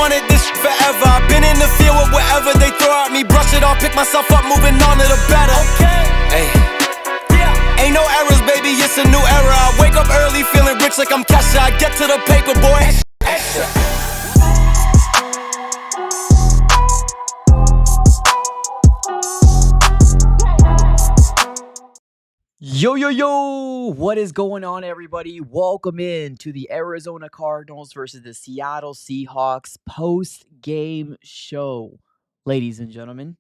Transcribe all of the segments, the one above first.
wanted this forever. I've been in the field with whatever they throw at me. Brush it off, pick myself up, moving on to the better. Hey. Ain't no errors, baby, it's a new era. I wake up early, feeling rich like I'm Kesha. I get to the paper, boy. Extra. Yo, what is going on, everybody? Welcome in to the Arizona Cardinals versus the Seattle Seahawks post-game show. Ladies and gentlemen,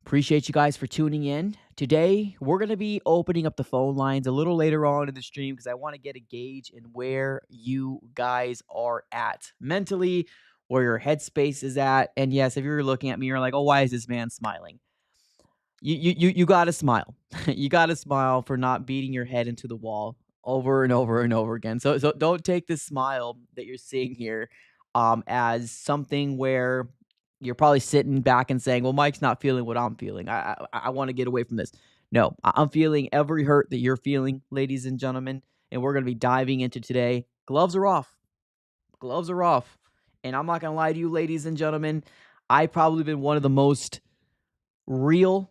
appreciate you guys for tuning in. Today, we're going to be opening up the phone lines a little later on in the stream because I want to get a gauge in where you guys are at mentally, where your headspace is at. And yes, if you're looking at me, you're like, oh, why is this man smiling? You got to smile. You got to smile for not beating your head into the wall over and over and over again. So don't take this smile that you're seeing here as something where you're probably sitting back and saying, well, Mike's not feeling what I'm feeling. I want to get away from this. No, I'm feeling every hurt that you're feeling, ladies and gentlemen, and we're going to be diving into today. Gloves are off. Gloves are off. And I'm not going to lie to you, ladies and gentlemen, I've probably been one of the most real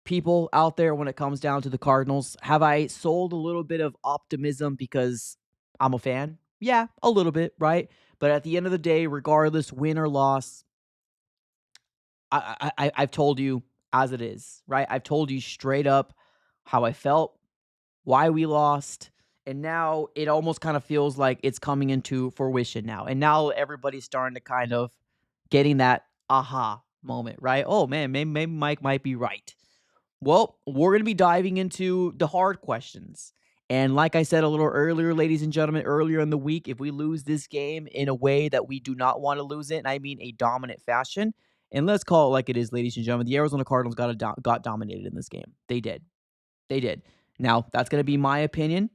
people out there when it comes down to the Cardinals. Have I sold a little bit of optimism because I'm a fan? Yeah, a little bit, right? But at the end of the day, regardless, win or loss, I've told you as it is, right? I've told you straight up how I felt, why we lost, and now it almost kind of feels like it's coming into fruition now. And now everybody's starting to kind of getting that aha moment, right? Oh man, maybe Mike might be right. Well, we're going to be diving into the hard questions. And like I said a little earlier, ladies and gentlemen, earlier in the week, if we lose this game in a way that we do not want to lose it, and I mean a dominant fashion, and let's call it like it is, ladies and gentlemen, the Arizona Cardinals got dominated in this game. They did. They did. Now, that's going to be my opinion,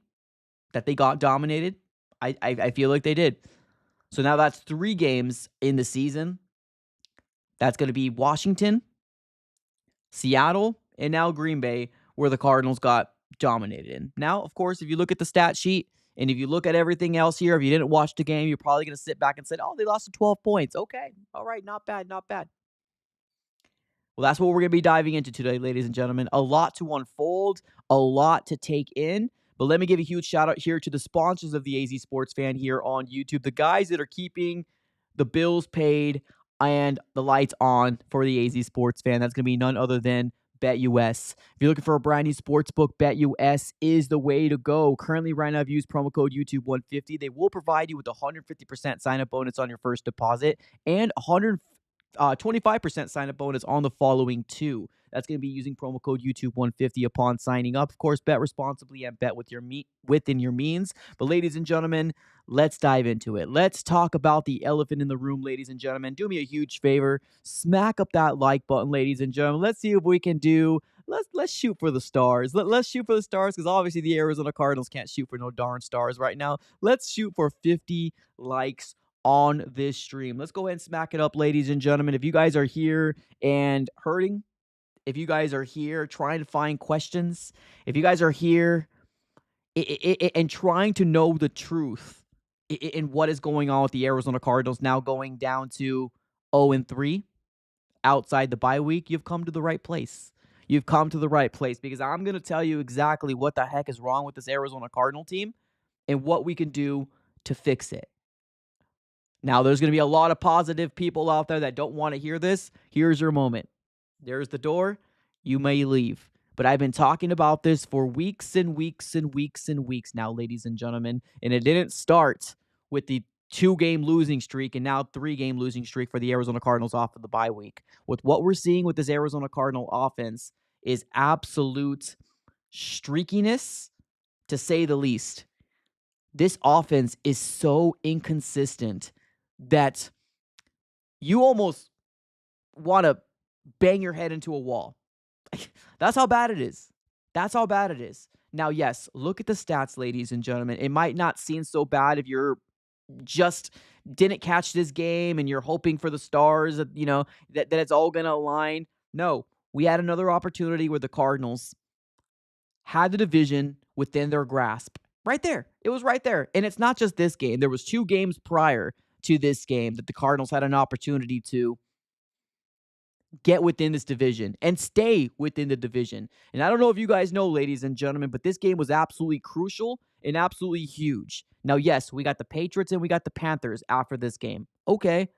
that they got dominated. I feel like they did. So now that's 3 games in the season. That's going to be Washington, Seattle, and now Green Bay, where the Cardinals got dominated in. Now, of course, if you look at the stat sheet and if you look at everything else here, if you didn't watch the game, you're probably going to sit back and say, oh, they lost to 12 points. Okay. All right. Not bad. Not bad. Well, that's what we're going to be diving into today, ladies and gentlemen. A lot to unfold, a lot to take in. But let me give a huge shout out here to the sponsors of the AZ Sports Fan here on YouTube, the guys that are keeping the bills paid and the lights on for the AZ Sports Fan. That's going to be none other than BetUS. If you're looking for a brand new sports book, BetUS is the way to go. Currently, right now, if you use promo code YouTube150, they will provide you with a 150% sign-up bonus on your first deposit and 25% sign-up bonus on the following 2. That's going to be using promo code YouTube150 upon signing up. Of course, bet responsibly and bet within your means. But ladies and gentlemen, let's dive into it. Let's talk about the elephant in the room, ladies and gentlemen. Do me a huge favor. Smack up that like button, ladies and gentlemen. Let's see if we can do... Let's shoot for the stars. Let's shoot for the stars because obviously the Arizona Cardinals can't shoot for no darn stars right now. Let's shoot for 50 likes on this stream. Let's go ahead and smack it up, ladies and gentlemen. If you guys are here and hurting, if you guys are here trying to find questions, if you guys are here and trying to know the truth in what is going on with the Arizona Cardinals now going down to 0-3 outside the bye week, you've come to the right place. You've come to the right place because I'm going to tell you exactly what the heck is wrong with this Arizona Cardinal team and what we can do to fix it. Now, there's going to be a lot of positive people out there that don't want to hear this. Here's your moment. There's the door. You may leave. But I've been talking about this for weeks and weeks and weeks and weeks now, ladies and gentlemen. And it didn't start with the 2-game losing streak and now 3-game losing streak for the Arizona Cardinals off of the bye week. With what we're seeing with this Arizona Cardinal offense is absolute streakiness, to say the least. This offense is so inconsistent that you almost want to bang your head into a wall. That's how bad it is. That's how bad it is. Now, yes, look at the stats, ladies and gentlemen. It might not seem so bad if you're just didn't catch this game and you're hoping for the stars, that it's all going to align. No, we had another opportunity where the Cardinals had the division within their grasp. Right there. It was right there. And it's not just this game. There was 2 games prior to this game that the Cardinals had an opportunity to get within this division and stay within the division. And I don't know if you guys know, ladies and gentlemen, but this game was absolutely crucial and absolutely huge. Now, yes, we got the Patriots and we got the Panthers after this game. Okay.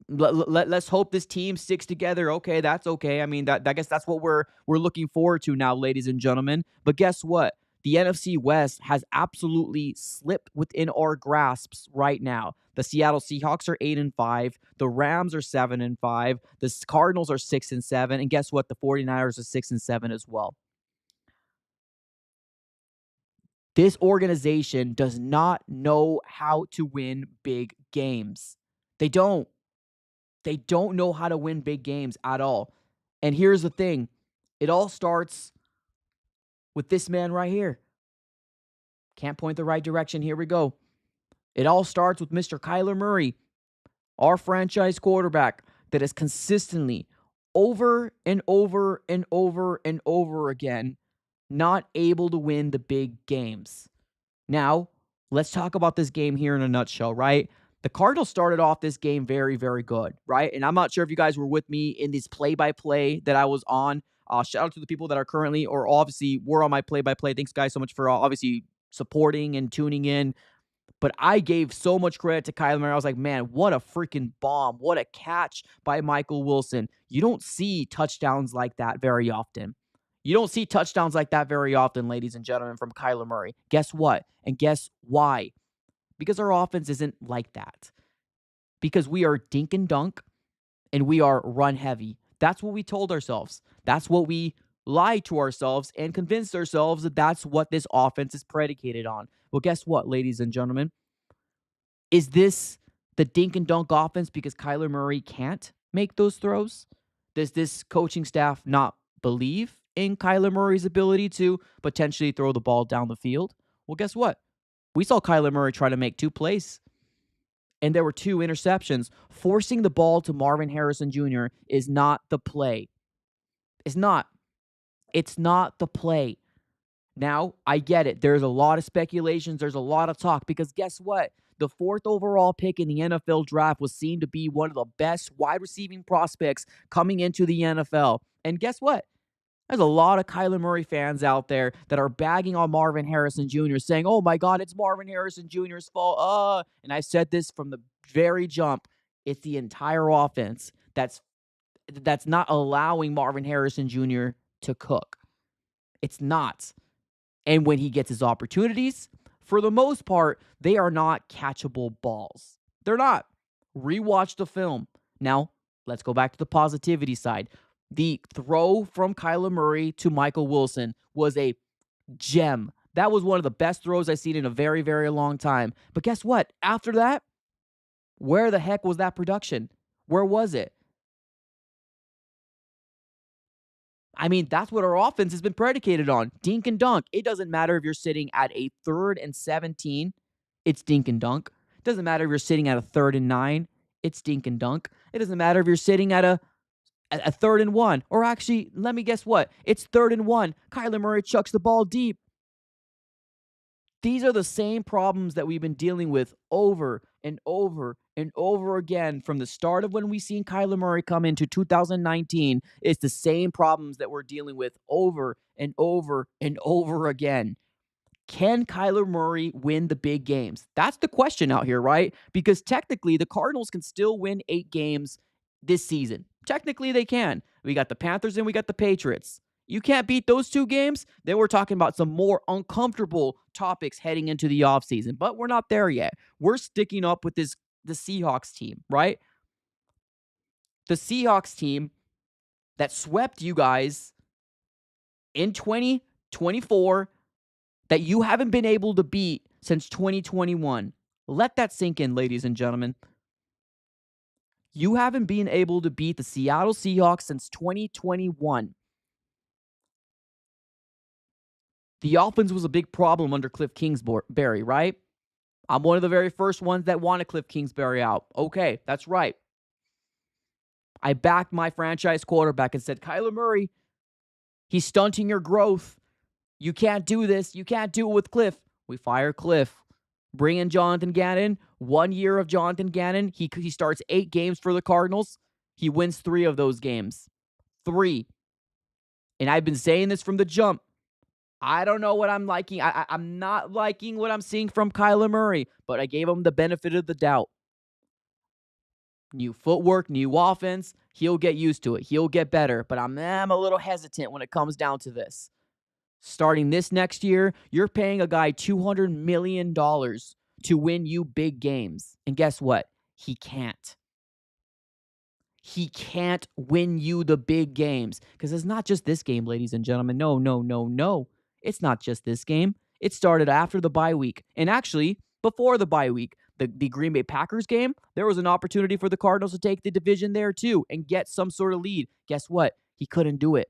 Let's hope this team sticks together. Okay, that's okay. I mean, I guess that's what we're looking forward to now, ladies and gentlemen. But guess what? The NFC West has absolutely slipped within our grasps right now. The Seattle Seahawks are 8-5. The Rams are 7-5. The Cardinals are 6-7. And guess what? The 49ers are 6-7 as well. This organization does not know how to win big games. They don't. They don't know how to win big games at all. And here's the thing. It all starts with this man right here. Can't point the right direction. Here we go. It all starts with Mr. Kyler Murray, our franchise quarterback that is consistently over and over and over and over again not able to win the big games. Now, let's talk about this game here in a nutshell, right? The Cardinals started off this game very, very good, right? And I'm not sure if you guys were with me in this play-by-play that I was on. Shout out to the people that are currently or obviously were on my play-by-play. Thanks, guys, so much for obviously supporting and tuning in. But I gave so much credit to Kyler Murray. I was like, man, what a freaking bomb. What a catch by Michael Wilson. You don't see touchdowns like that very often. You don't see touchdowns like that very often, ladies and gentlemen, from Kyler Murray. Guess what? And guess why? Because our offense isn't like that. Because we are dink and dunk and we are run heavy. That's what we told ourselves. That's what we lied to ourselves and convinced ourselves that that's what this offense is predicated on. Well, guess what, ladies and gentlemen? Is this the dink and dunk offense because Kyler Murray can't make those throws? Does this coaching staff not believe in Kyler Murray's ability to potentially throw the ball down the field? Well, guess what? We saw Kyler Murray try to make 2 plays, and there were 2 interceptions. Forcing the ball to Marvin Harrison Jr. is not the play. It's not. It's not the play. Now, I get it. There's a lot of speculations. There's a lot of talk because guess what? The 4th overall pick in the NFL draft was seen to be one of the best wide receiving prospects coming into the NFL. And guess what? There's a lot of Kyler Murray fans out there that are bagging on Marvin Harrison Jr., saying, oh my God, it's Marvin Harrison Jr.'s fault. And I said this from the very jump. It's the entire offense that's not allowing Marvin Harrison Jr. to cook. It's not. And when he gets his opportunities, for the most part, they are not catchable balls. They're not. Rewatch the film. Now, let's go back to the positivity side. The throw from Kyler Murray to Michael Wilson was a gem. That was one of the best throws I've seen in a very, very long time. But guess what? After that, where the heck was that production? Where was it? I mean, that's what our offense has been predicated on. Dink and dunk. It doesn't matter if you're sitting at a 3rd and 17. It's dink and dunk. It doesn't matter if you're sitting at a 3rd and 9. It's dink and dunk. It doesn't matter if you're sitting at a 3rd and 1. Or actually, let me guess what? It's 3rd and 1. Kyler Murray chucks the ball deep. These are the same problems that we've been dealing with over and over and over again from the start of when we seen Kyler Murray come into 2019. It's the same problems that we're dealing with over and over and over again. Can Kyler Murray win the big games? That's the question out here, right? Because technically, the Cardinals can still win 8 games this season. Technically, they can. We got the Panthers and we got the Patriots. You can't beat those 2 games, then we're talking about some more uncomfortable topics heading into the offseason. But we're not there yet. We're sticking up with the Seahawks team, right? The Seahawks team that swept you guys in 2024 that you haven't been able to beat since 2021. Let that sink in, ladies and gentlemen. You haven't been able to beat the Seattle Seahawks since 2021. The offense was a big problem under Cliff Kingsbury, right? I'm one of the very first ones that wanted Cliff Kingsbury out. Okay, that's right. I backed my franchise quarterback and said, Kyler Murray, he's stunting your growth. You can't do this. You can't do it with Cliff. We fire Cliff. Bring in Jonathan Gannon. 1 year of Jonathan Gannon. He starts 8 games for the Cardinals. He wins 3 of those games. 3. And I've been saying this from the jump. I don't know what I'm liking. I'm not liking what I'm seeing from Kyler Murray, but I gave him the benefit of the doubt. New footwork, new offense. He'll get used to it. He'll get better. But I'm a little hesitant when it comes down to this. Starting this next year, you're paying a guy $200 million to win you big games. And guess what? He can't. He can't win you the big games. Because it's not just this game, ladies and gentlemen. No. It's not just this game. It started after the bye week. And actually, before the bye week, the Green Bay Packers game, there was an opportunity for the Cardinals to take the division there too and get some sort of lead. Guess what? He couldn't do it.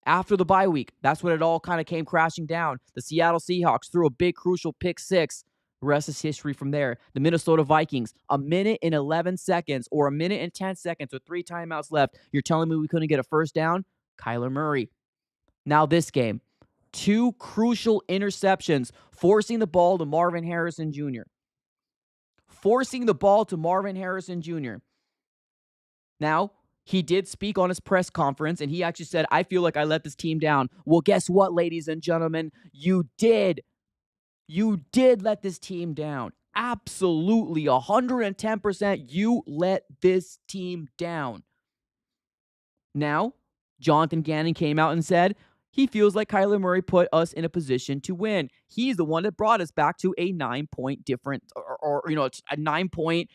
After the bye week, that's when it all kind of came crashing down. The Seattle Seahawks threw a big, crucial pick 6. The rest is history from there. The Minnesota Vikings, 1 minute and 11 seconds or 1 minute and 10 seconds with 3 timeouts left. You're telling me we couldn't get a first down? Kyler Murray. Now this game, 2 crucial interceptions, forcing the ball to Marvin Harrison Jr. Now, he did speak on his press conference, and he actually said, I feel like I let this team down. Well, guess what, ladies and gentlemen? You did. You did let this team down. Absolutely, 110%, you let this team down. Now, Jonathan Gannon came out and said he feels like Kyler Murray put us in a position to win. He's the one that brought us back to a 9-point difference, or a 9-point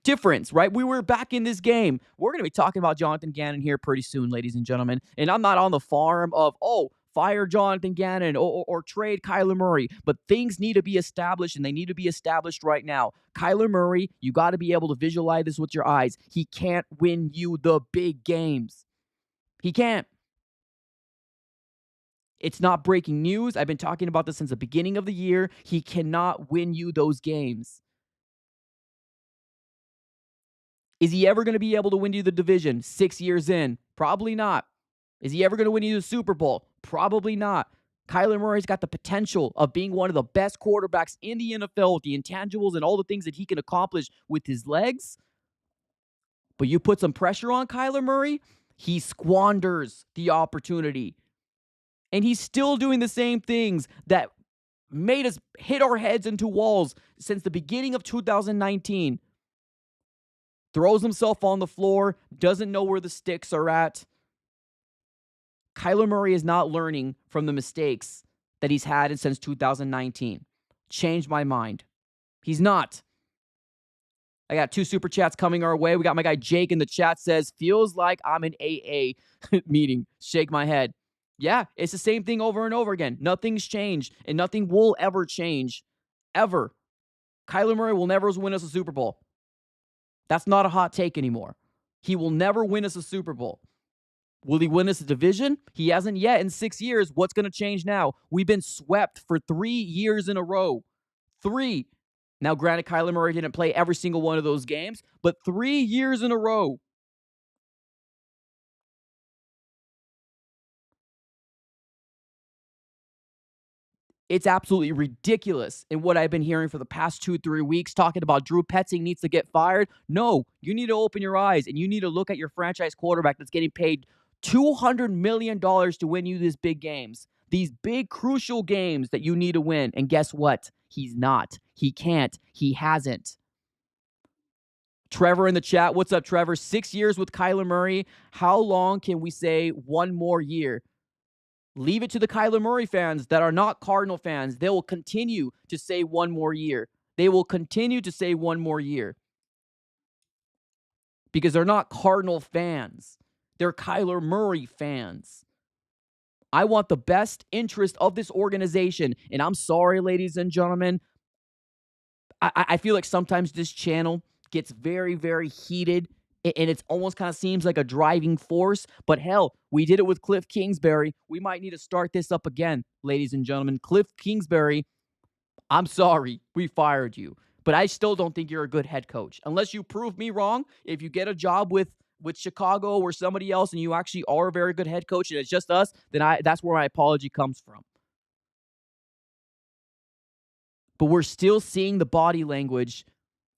difference, right? We were back in this game. We're going to be talking about Jonathan Gannon here pretty soon, ladies and gentlemen. And I'm not on the farm of, fire Jonathan Gannon or trade Kyler Murray. But things need to be established, and they need to be established right now. Kyler Murray, you got to be able to visualize this with your eyes. He can't win you the big games. He can't. It's not breaking news. I've been talking about this since the beginning of the year. He cannot win you those games. Is he ever going to be able to win you the division 6 years in? Probably not. Is he ever going to win you the Super Bowl? Probably not. Kyler Murray's got the potential of being one of the best quarterbacks in the NFL with the intangibles and all the things that he can accomplish with his legs. But you put some pressure on Kyler Murray, he squanders the opportunity. And he's still doing the same things that made us hit our heads into walls since the beginning of 2019. Throws himself on the floor, doesn't know where the sticks are at. Kyler Murray is not learning from the mistakes that he's had since 2019. Changed my mind. He's not. I got 2 super chats coming our way. We got my guy Jake in the chat says, feels like I'm in AA meeting. Shake my head. Yeah, it's the same thing over and over again. Nothing's changed, and nothing will ever change. Ever. Kyler Murray will never win us a Super Bowl. That's not a hot take anymore. He will never win us a Super Bowl. Will he win us a division? He hasn't yet in 6 years. What's going to change now? We've been swept for 3 years in a row. 3. Now, granted, Kyler Murray didn't play every single one of those games, but 3 years in a row. It's absolutely ridiculous in what I've been hearing for the past 2-3 weeks, talking about Drew Petzing needs to get fired. No, you need to open your eyes, and you need to look at your franchise quarterback that's getting paid $200 million to win you these big games. These big, crucial games that you need to win. And guess what? He's not. He can't. He hasn't. Trevor in the chat. What's up, Trevor? 6 years with Kyler Murray. How long can we say 1 more year? Leave it to the Kyler Murray fans that are not Cardinal fans. They will continue to say 1 more year. They will continue to say 1 more year. Because they're not Cardinal fans. They're Kyler Murray fans. I want the best interest of this organization. And I'm sorry, ladies and gentlemen. I feel like sometimes this channel gets very, very heated. And it almost kind of seems like a driving force. But hell, we did it with Cliff Kingsbury. We might need to start this up again, ladies and gentlemen. Cliff Kingsbury, I'm sorry, we fired you. But I still don't think you're a good head coach. Unless you prove me wrong, if you get a job with Chicago or somebody else and you actually are a very good head coach and it's just us, then that's where my apology comes from. But we're still seeing the body language,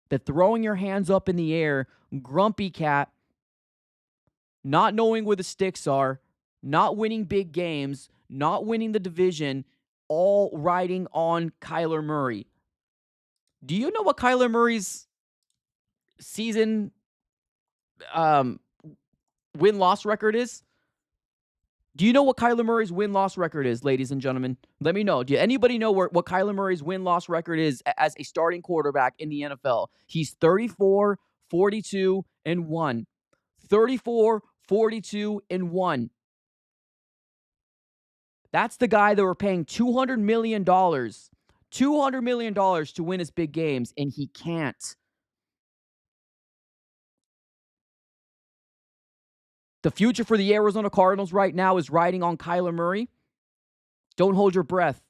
the throwing your hands up in the air, grumpy cat, not knowing where the sticks are, not winning big games, not winning the division, all riding on Kyler Murray. Do you know what Kyler Murray's season win-loss record is? Do you know what Kyler Murray's win-loss record is, ladies and gentlemen? Let me know. Do anybody know what Kyler Murray's win-loss record is as a starting quarterback in the NFL? He's 34, 42, and 1. 34, 42, and 1. That's the guy that we're paying $200 million. $200 million to win his big games, and he can't. The future for the Arizona Cardinals right now is riding on Kyler Murray. Don't hold your breath,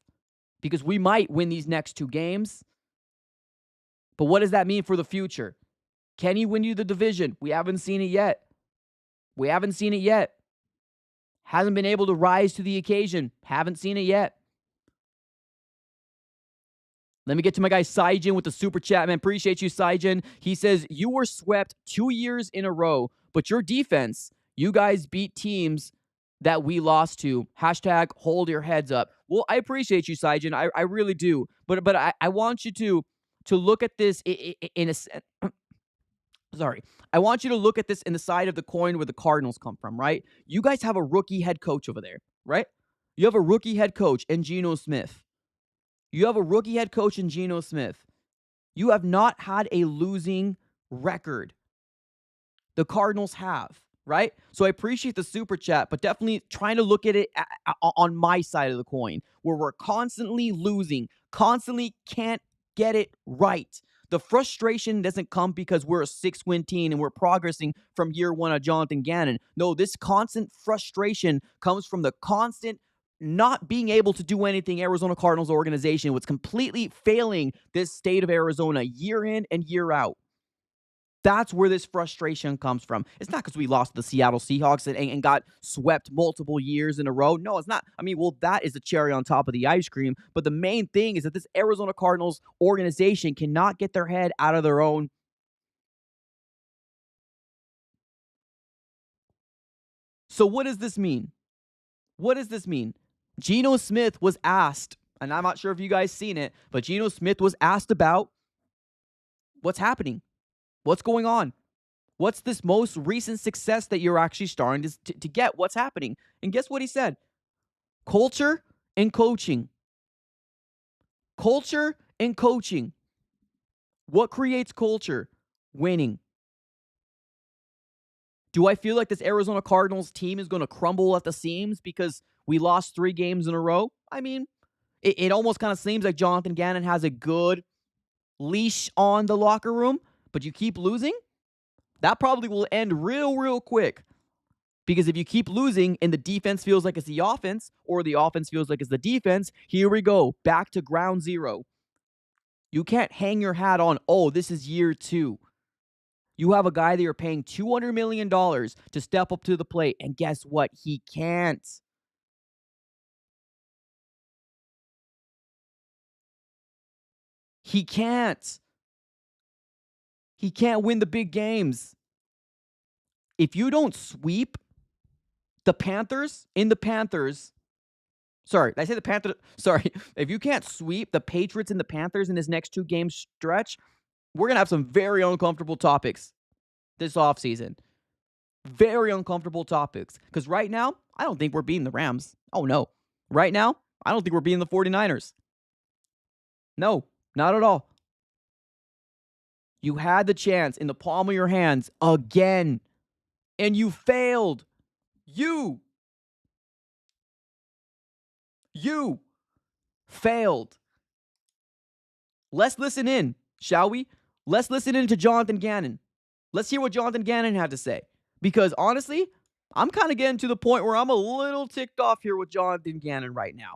because we might win these next 2 games. But what does that mean for the future? Can he win you the division? We haven't seen it yet. Hasn't been able to rise to the occasion. Haven't seen it yet. Let me get to my guy Saijin with the super chat, man. Appreciate you, Saijin. He says, you were swept 2 years in a row, but your defense, you guys beat teams that we lost to. Hashtag hold your heads up. Well, I appreciate you, Saijin. I really do. But I want you to look at this in a sorry. I want you to look at this in the side of the coin where the Cardinals come from, right? You guys have a rookie head coach over there, right? You have a rookie head coach in Geno Smith. You have not had a losing record. The Cardinals have, right? So I appreciate the super chat, but definitely trying to look at it on my side of the coin, where we're constantly losing, constantly can't get it right. The frustration doesn't come because we're a 6-win team and we're progressing from year 1 of Jonathan Gannon. No, this constant frustration comes from the constant not being able to do anything Arizona Cardinals organization was completely failing this state of Arizona year in and year out. That's where this frustration comes from. It's not because we lost the Seattle Seahawks and got swept multiple years in a row. No, it's not. I mean, well, that is the cherry on top of the ice cream. But the main thing is that this Arizona Cardinals organization cannot get their head out of their own. So what does this mean? Geno Smith was asked, and I'm not sure if you guys seen it, but Geno Smith was asked about what's happening. What's going on? What's this most recent success that you're actually starting to get? What's happening? And guess what he said? Culture and coaching. Culture and coaching. What creates culture? Winning. Do I feel like this Arizona Cardinals team is going to crumble at the seams because we lost 3 games in a row? I mean, it almost kind of seems like Jonathan Gannon has a good leash on the locker room, but you keep losing, that probably will end real quick. Because if you keep losing and the defense feels like it's the offense, or the offense feels like it's the defense, here we go, back to ground zero. You can't hang your hat on, oh, this is year 2. You have a guy that you're paying $200 million to step up to the plate, and guess what? He can't. He can't win the big games. If you don't sweep the Panthers in the Panthers, sorry, did I say the Panthers? Sorry. If you can't sweep the Patriots and the Panthers in this next 2-game stretch, we're going to have some very uncomfortable topics this offseason. Very uncomfortable topics. Because right now, I don't think we're beating the Rams. Oh, no. Right now, I don't think we're beating the 49ers. No, not at all. You had the chance in the palm of your hands again, and you failed. You failed. Let's listen in, shall we? Let's listen in to Jonathan Gannon. Let's hear what Jonathan Gannon had to say. Because honestly, I'm kind of getting to the point where I'm a little ticked off here with Jonathan Gannon right now.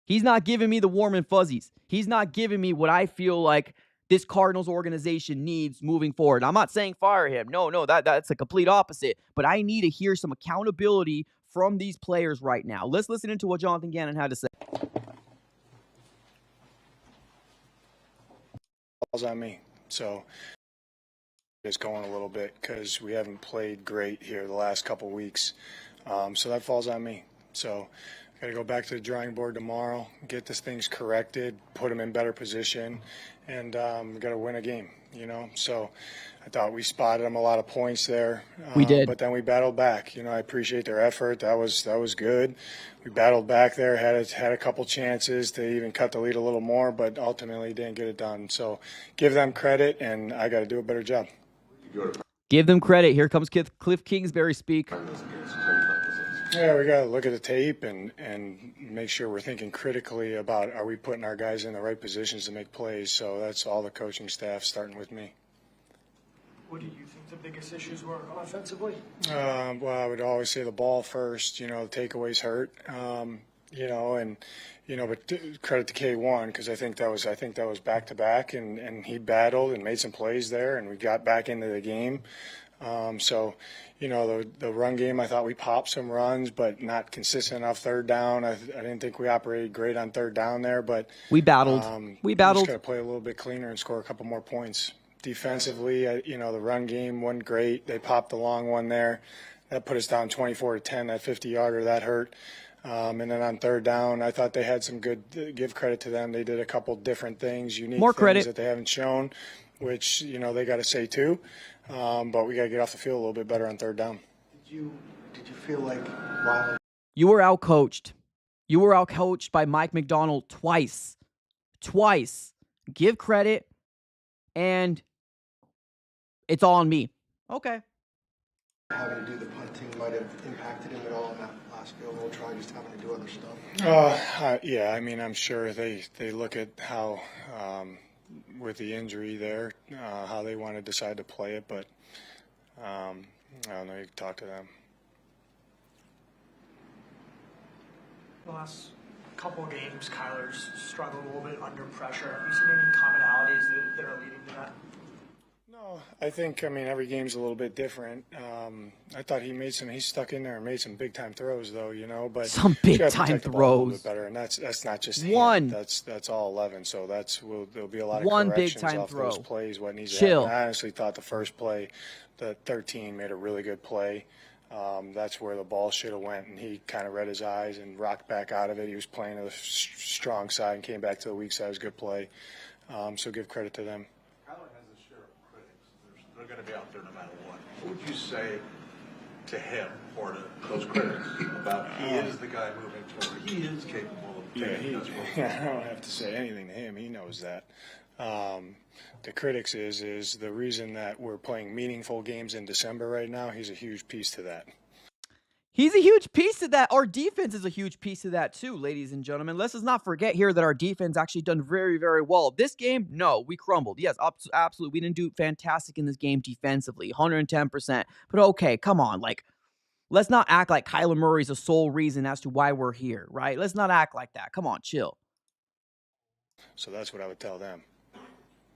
He's not giving me the warm and fuzzies. He's not giving me what I feel like this Cardinals organization needs moving forward. I'm not saying fire him. No, that's a complete opposite. But I need to hear some accountability from these players right now. Let's listen into what Jonathan Gannon had to say. falls on me. So it's going a little bit because we haven't played great here the last couple weeks. So that falls on me. So I got to go back to the drawing board tomorrow, get these things corrected, put them in better position, and we got to win a game, So I thought we spotted them a lot of points there. We did. But then we battled back. I appreciate their effort. That was good. We battled back there, had a couple chances to even cut the lead a little more, but ultimately didn't get it done. So give them credit, and I got to do a better job. Give them credit. Here comes Cliff Kingsbury speak. Yeah, we got to look at the tape and make sure we're thinking critically about, are we putting our guys in the right positions to make plays? So that's all the coaching staff, starting with me. What do you think the biggest issues were offensively? Well, I would always say the ball first. The takeaways hurt. But credit to K1 because I think that was back to back, and he battled and made some plays there, and we got back into the game. The run game, I thought we popped some runs, but not consistent enough third down. I didn't think we operated great on third down there, but we battled. We just got to play a little bit cleaner and score a couple more points. Defensively, the run game wasn't great. They popped the long one there. That put us down 24-10. That 50-yarder, that hurt. And then on third down, I thought they had some good. Give credit to them. They did a couple different things, unique things that they haven't shown, which they got to say too. But we got to get off the field a little bit better on third down. Did you feel like Riley? You were outcoached. You were outcoached by Mike McDonald twice. Give credit, and it's all on me. Okay. Having to do the punting might have impacted him at all in that last field goal try, just having to do other stuff. Yeah, I'm sure they look at how, with the injury there, how they want to decide to play it, but I don't know, you can talk to them. The last couple of games, Kyler's struggled a little bit under pressure. Have you seen any commonalities that are leading to that? No, I think, every game's a little bit different. I thought he stuck in there and made some big-time throws, though, but some big-time throws. A little bit better, and that's not just one. Him. That's all 11, so there'll be a lot of one corrections big-time off throw. Those plays, what needs Chill. to happen. I honestly thought the first play, the 13 made a really good play. That's where the ball should have went, and he kind of read his eyes and rocked back out of it. He was playing to the strong side and came back to the weak side. It was a good play, so give credit to them. They're going to be out there no matter what. What would you say to him or to those critics about he is the guy moving forward? He is capable of taking us forward. I don't have to say anything to him. He knows that. The critics is the reason that we're playing meaningful games in December right now. He's a huge piece to that. He's a huge piece of that. Our defense is a huge piece of that too, ladies and gentlemen. Let's not forget here that our defense actually done very, very well. This game, no, we crumbled. Yes, absolutely. We didn't do fantastic in this game defensively, 110%. But okay, come on. Let's not act like Kyler Murray's the sole reason as to why we're here, right? Let's not act like that. Come on, chill. So that's what I would tell them.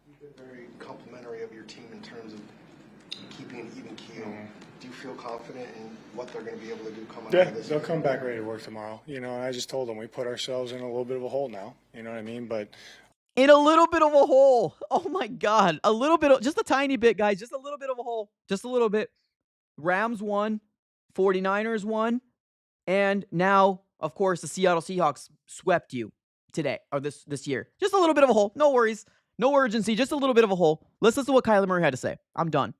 You've been very complimentary of your team in terms of keeping an even keel. Mm-hmm. Do you feel confident in what they're going to be able to do coming out of this? They'll come back ready to work tomorrow. And I just told them we put ourselves in a little bit of a hole now. You know what I mean? But in a little bit of a hole. Oh my God. A little bit, just a tiny bit, guys. Just a little bit of a hole. Just a little bit. Rams won. 49ers won. And now, of course, the Seattle Seahawks swept you today or this year. Just a little bit of a hole. No worries. No urgency. Just a little bit of a hole. Let's listen to what Kyler Murray had to say. I'm done.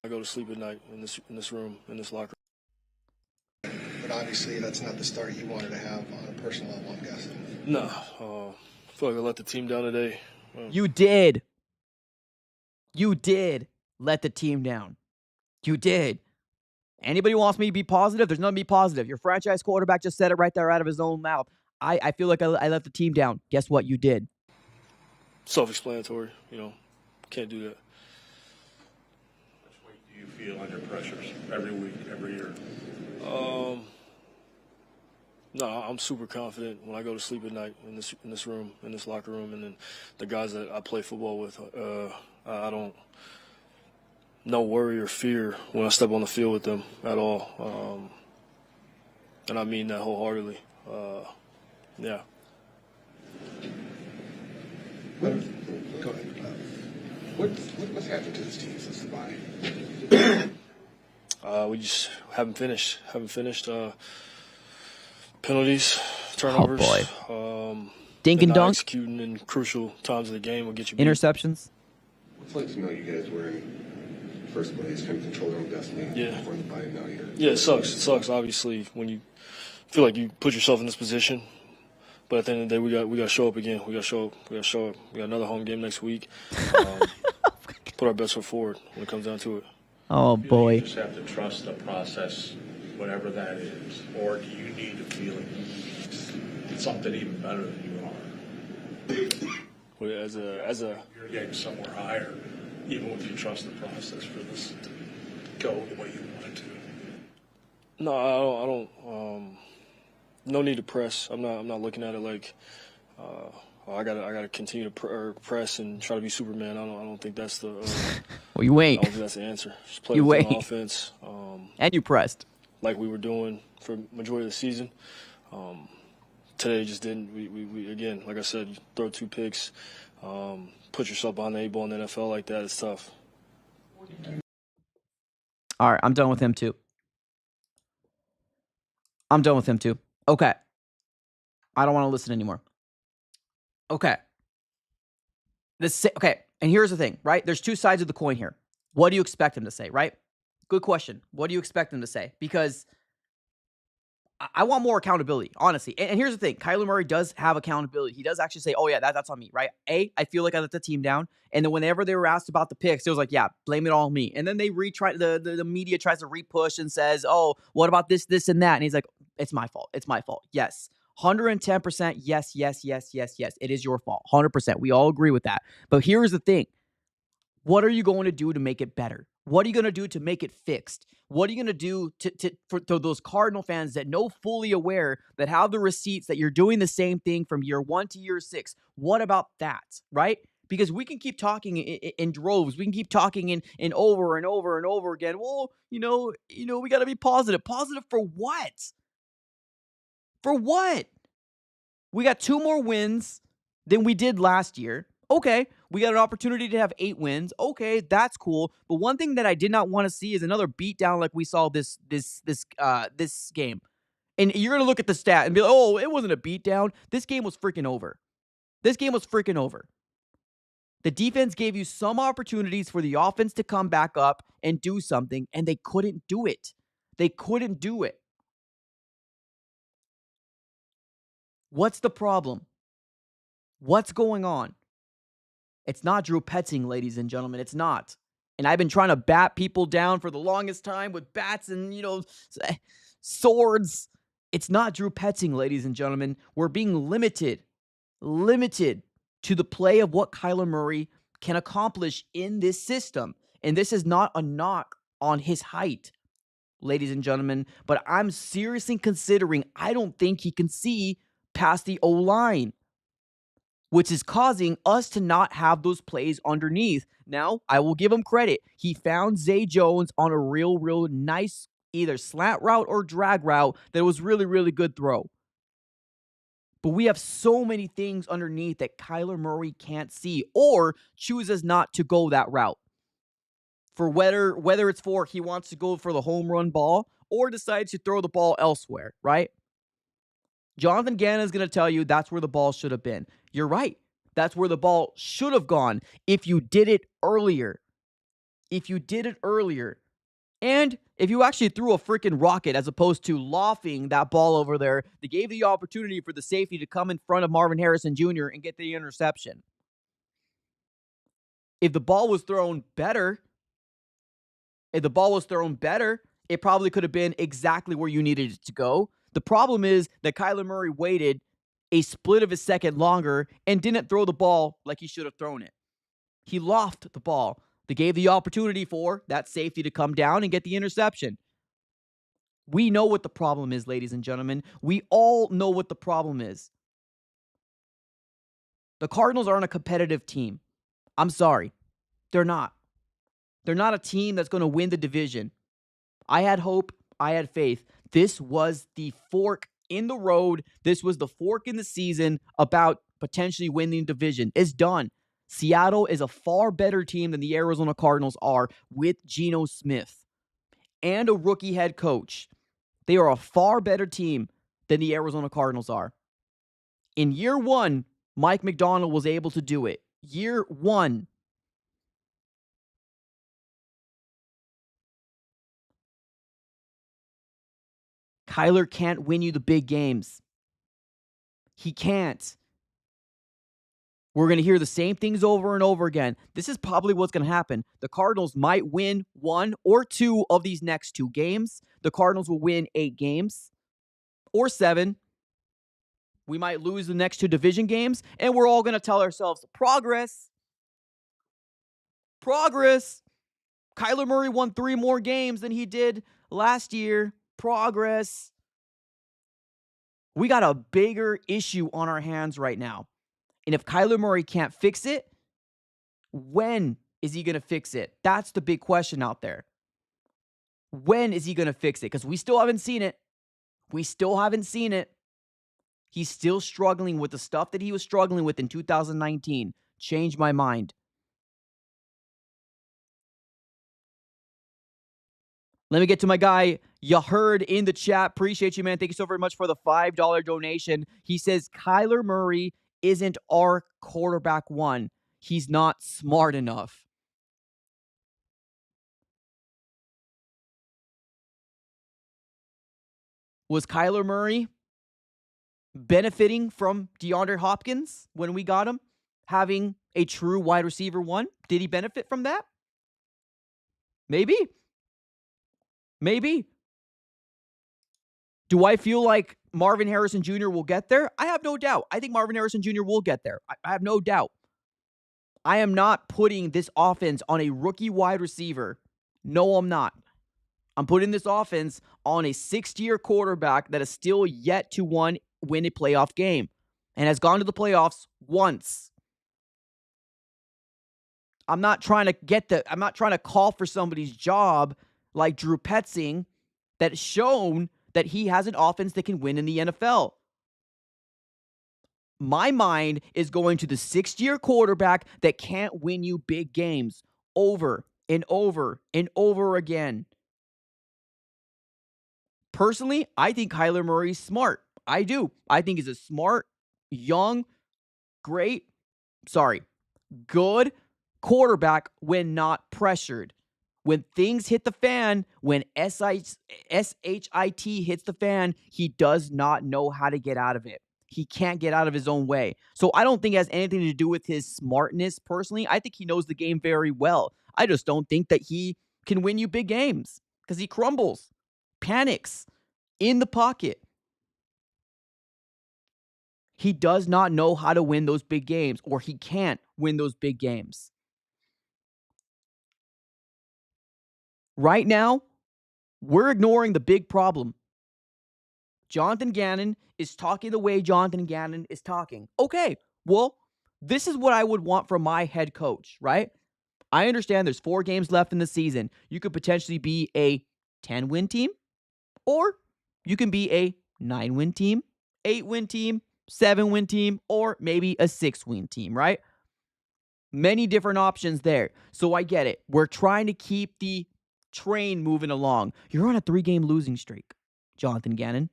I go to sleep at night in this room, in this locker room. But obviously that's not the start you wanted to have on a personal level, I'm guessing. No. I feel like I let the team down today. You did. You did let the team down. You did. Anybody who wants me to be positive, there's nothing to be positive. Your franchise quarterback just said it right there out of his own mouth. I feel like I let the team down. Guess what? You did. Self-explanatory. Can't do that. Do you feel under pressures every week, every year? No, I'm super confident when I go to sleep at night in this room, in this locker room, and then the guys that I play football with. I don't no worry or fear when I step on the field with them at all, and I mean that wholeheartedly. Yeah. Go ahead. What's happened to this team since the bye? We just haven't finished. Penalties, turnovers. Oh, boy. Dink and not dunk. Executing in crucial times of the game will get you beat. Interceptions. It's like to know you guys were in first place, kind of control your own destiny before the bye. Now you're. Yeah, it sucks. It sucks, obviously, when you feel like you put yourself in this position. But at the end of the day, we got to show up again. We got to show up. We got another home game next week. Put our best foot forward when it comes down to it. Oh, boy. You just have to trust the process, whatever that is. Or do you need to feel like you need something even better than you are? Well, as a You're getting somewhere higher, even if you trust the process for this to go the way you want it to. No, I don't. No need to press. I'm not looking at it like I gotta continue to press and try to be Superman. I don't think that's the. Well, you I ain't. don't think that's the answer. Just play You with ain't. offense. And you pressed. Like we were doing for majority of the season. Today just didn't. We again, like I said, you throw 2 picks, put yourself behind the 8 ball in the NFL like that. It's tough. All right, I'm done with him too. Okay. I don't want to listen anymore. Okay. Okay, and here's the thing, right? There's 2 sides of the coin here. What do you expect him to say, right? Good question. What do you expect him to say? Because I want more accountability, honestly. And here's the thing. Kyler Murray does have accountability. He does actually say, oh, yeah, that's on me, right? I feel like I let the team down. And then whenever they were asked about the picks, it was like, yeah, blame it all on me. And then they the media tries to repush and says, oh, what about this, and that? And he's like, it's my fault. Yes. 110%. Yes. It is your fault. 100%. We all agree with that. But here's the thing. What are you going to do to make it better? What are you going to do to make it fixed? What are you going to do for those Cardinal fans that know fully aware that have the receipts that you're doing the same thing from year 1 to year 6? What about that, right? Because we can keep talking in droves. We can keep talking in over and over and over again. Well, we got to be positive. Positive for what? For what? We got 2 more wins than we did last year. Okay, we got an opportunity to have 8 wins. Okay, that's cool. But one thing that I did not want to see is another beatdown like we saw this game. And you're gonna look at the stat and be like, "Oh, it wasn't a beatdown. This game was freaking over. The defense gave you some opportunities for the offense to come back up and do something, and they couldn't do it. What's the problem? What's going on? It's not Drew Petzing, ladies and gentlemen. It's not. And I've been trying to bat people down for the longest time with bats and, swords. It's not Drew Petzing, ladies and gentlemen. We're being limited to the play of what Kyler Murray can accomplish in this system. And this is not a knock on his height, ladies and gentlemen. But I'm seriously considering I don't think he can see past the O-line, which is causing us to not have those plays underneath. Now, I will give him credit. He found Zay Jones on a real nice either slant route or drag route that was really, really good throw. But we have so many things underneath that Kyler Murray can't see or chooses not to go that route. For whether it's for he wants to go for the home run ball or decides to throw the ball elsewhere, right? Jonathan Gannon is going to tell you that's where the ball should have been. You're right. That's where the ball should have gone if you did it earlier. And if you actually threw a freaking rocket as opposed to lofting that ball over there, they gave the opportunity for the safety to come in front of Marvin Harrison Jr. and get the interception. If the ball was thrown better, it probably could have been exactly where you needed it to go. The problem is that Kyler Murray waited a split of a second longer and didn't throw the ball like he should have thrown it. He lofted the ball. They gave the opportunity for that safety to come down and get the interception. We know what the problem is, ladies and gentlemen. We all know what the problem is. The Cardinals aren't a competitive team. I'm sorry. They're not. They're not a team that's going to win the division. I had hope. I had faith. This was the fork in the road. This was the fork in the season about potentially winning the division. It's done. Seattle is a far better team than the Arizona Cardinals are with Geno Smith and a rookie head coach. They are a far better team than the Arizona Cardinals are. In year one, Mike Macdonald was able to do it. Year one. Kyler can't win you the big games. He can't. We're going to hear the same things over and over again. This is probably what's going to happen. The Cardinals might win 1 or 2 of these next 2 games. The Cardinals will win 8 games or 7. We might lose the next 2 division games, and we're all going to tell ourselves, progress. Progress. Kyler Murray won 3 more games than he did last year. Progress. We got a bigger issue on our hands right now. And if Kyler Murray can't fix it, when is he going to fix it? That's the big question out there. When is he going to fix it? Because we still haven't seen it. We still haven't seen it. He's still struggling with the stuff that he was struggling with in 2019. Changed my mind. Let me get to my guy, Yaherd, in the chat. Appreciate you, man. Thank you so very much for the $5 donation. He says, Kyler Murray isn't our quarterback 1. He's not smart enough. Was Kyler Murray benefiting from DeAndre Hopkins when we got him? Having a true wide receiver 1? Did he benefit from that? Maybe. Maybe. Do I feel like Marvin Harrison Jr. will get there? I have no doubt. I think Marvin Harrison Jr. will get there. I have no doubt. I am not putting this offense on a rookie wide receiver. No, I'm not. I'm putting this offense on a 6th-year quarterback that is still yet to win a playoff game and has gone to the playoffs once. I'm not trying to call for somebody's job like Drew Petzing that's shown that he has an offense that can win in the NFL. My mind is going to the 6th-year quarterback that can't win you big games over and over and over again. Personally, I think Kyler Murray's smart. I do. I think he's a smart, young, good quarterback when not pressured. When things hit the fan, when SHIT hits the fan, he does not know how to get out of it. He can't get out of his own way. So I don't think it has anything to do with his smartness personally. I think he knows the game very well. I just don't think that he can win you big games because he crumbles, panics in the pocket. He does not know how to win those big games, or he can't win those big games. Right now, we're ignoring the big problem. Jonathan Gannon is talking the way Jonathan Gannon is talking. Okay, well, this is what I would want from my head coach, right? I understand there's 4 games left in the season. You could potentially be a 10-win team, or you can be a 9-win team, 8-win team, 7-win team, or maybe a 6-win team, right? Many different options there. So I get it. We're trying to keep the train moving along. You're on a 3-game losing streak, Jonathan Gannon.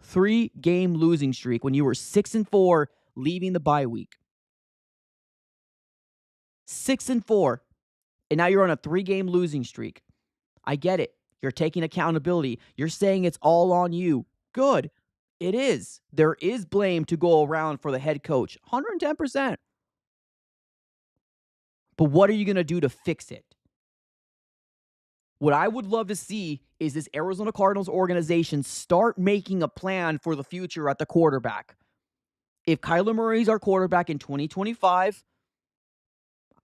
3-game losing streak when you were 6-4 leaving the bye week. 6-4. And now you're on a 3-game losing streak. I get it. You're taking accountability. You're saying it's all on you. Good. It is. There is blame to go around for the head coach. 110%. But what are you going to do to fix it? What I would love to see is this Arizona Cardinals organization start making a plan for the future at the quarterback. If Kyler Murray's our quarterback in 2025,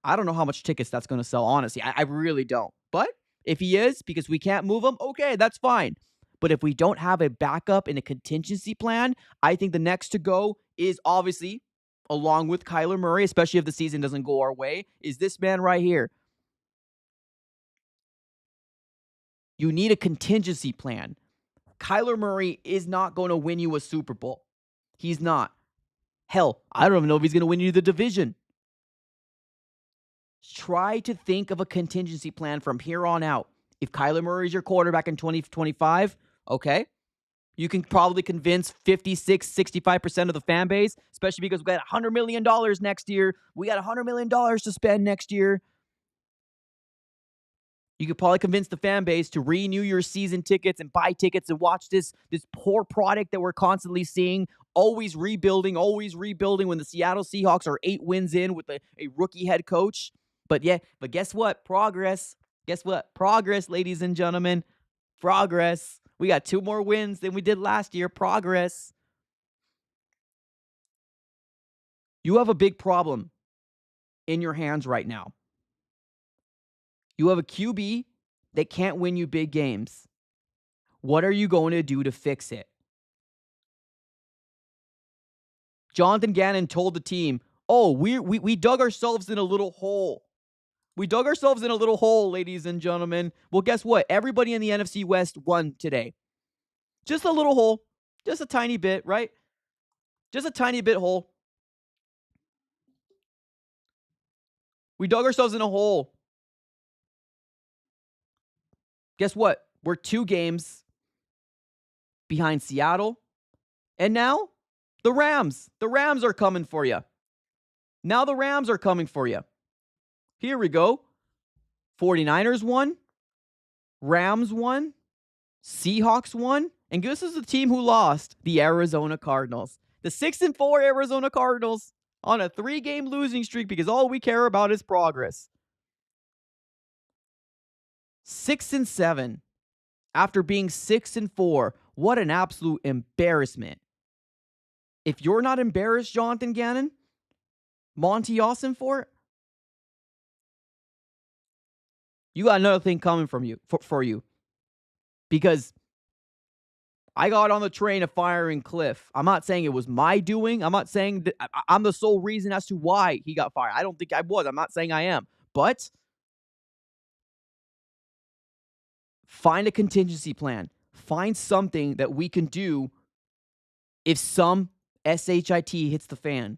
I don't know how much tickets that's going to sell, honestly. I really don't. But if he is, because we can't move him, okay, that's fine. But if we don't have a backup and a contingency plan, I think the next to go is obviously, along with Kyler Murray, especially if the season doesn't go our way, is this man right here. You need a contingency plan. Kyler Murray is not going to win you a Super Bowl. He's not. Hell, I don't even know if he's going to win you the division. Try to think of a contingency plan from here on out. If Kyler Murray is your quarterback in 2025, okay, you can probably convince 56, 65% of the fan base, especially because we got $100 million next year. We got $100 million to spend next year. You could probably convince the fan base to renew your season tickets and buy tickets and watch this poor product that we're constantly seeing, always rebuilding when the Seattle Seahawks are 8 wins in with a rookie head coach. But guess what? Progress. Guess what? Progress, ladies and gentlemen. Progress. We got 2 more wins than we did last year. Progress. You have a big problem in your hands right now. You have a QB that can't win you big games. What are you going to do to fix it? Jonathan Gannon told the team, oh, we dug ourselves in a little hole. We dug ourselves in a little hole, ladies and gentlemen. Well, guess what? Everybody in the NFC West won today. Just a little hole. Just a tiny bit, right? Just a tiny bit hole. We dug ourselves in a hole. Guess what? We're 2 games behind Seattle. And now, the Rams. The Rams are coming for you. Now the Rams are coming for you. Here we go. 49ers won. Rams won. Seahawks won. And this is the team who lost, the Arizona Cardinals. The 6-4 Arizona Cardinals on a 3-game losing streak because all we care about is progress. 6-7 after being 6-4. What an absolute embarrassment. If you're not embarrassed, Jonathan Gannon, Monty Ossenfort, you got another thing coming from you for you. Because I got on the train of firing Cliff. I'm not saying it was my doing. I'm not saying that I'm the sole reason as to why he got fired. I don't think I was. I'm not saying I am. But find a contingency plan. Find something that we can do if some SHIT hits the fan.